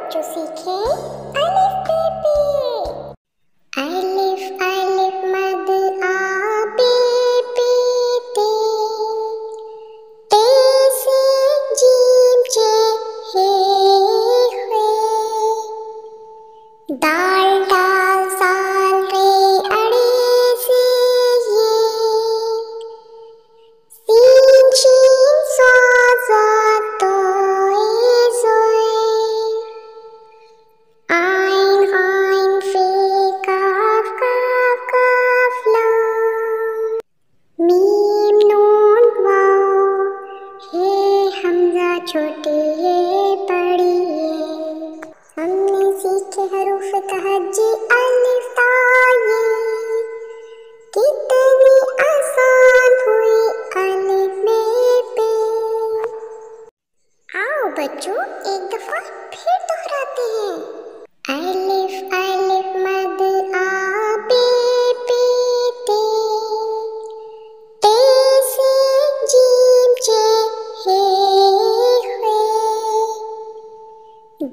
बच्चों सीखें अलिफ बे। अलिफ अलिफ मद आ बे पे ते, ते से जीम जे हे खे, दाल दाल साल रे अड़े से ये, सीन शीन स्वाद ज़ाद तोए ज़ोए, आइन आइन फे काफ काफ काफ लाम, मीम नून वाव हे हमज़ा छोटे ये बड़ी ये। हमने सीखे हरूफ तहज्जी अलिफ ता ये, कितनी आसान हुई अलिफ बे पे। आओ बच्चों एक दफा फिर दोहराते हैं। अलिफ अलिफ मद आ बे पे ते, ते से जीम जे हे खे,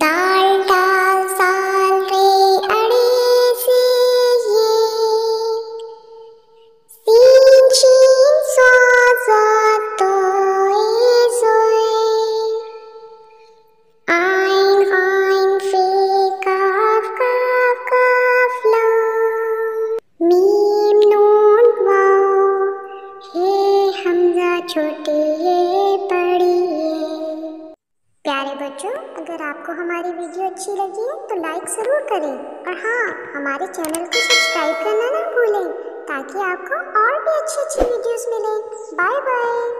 दाल दाल साल रे अड़े से ये, सीन शीन स्वाद ज़ाद तोए ज़ोए, आइन आइन फे काफ काफ काफ लाम, मीम नून वाव हे हमज़ा छोटे ये बड़ी ये। प्यारे बच्चों, अगर आपको हमारी वीडियो अच्छी लगी है तो लाइक ज़रूर करें और हाँ, हमारे चैनल को सब्सक्राइब करना ना भूलें ताकि आपको और भी अच्छी अच्छी वीडियोस मिलें। Bye bye.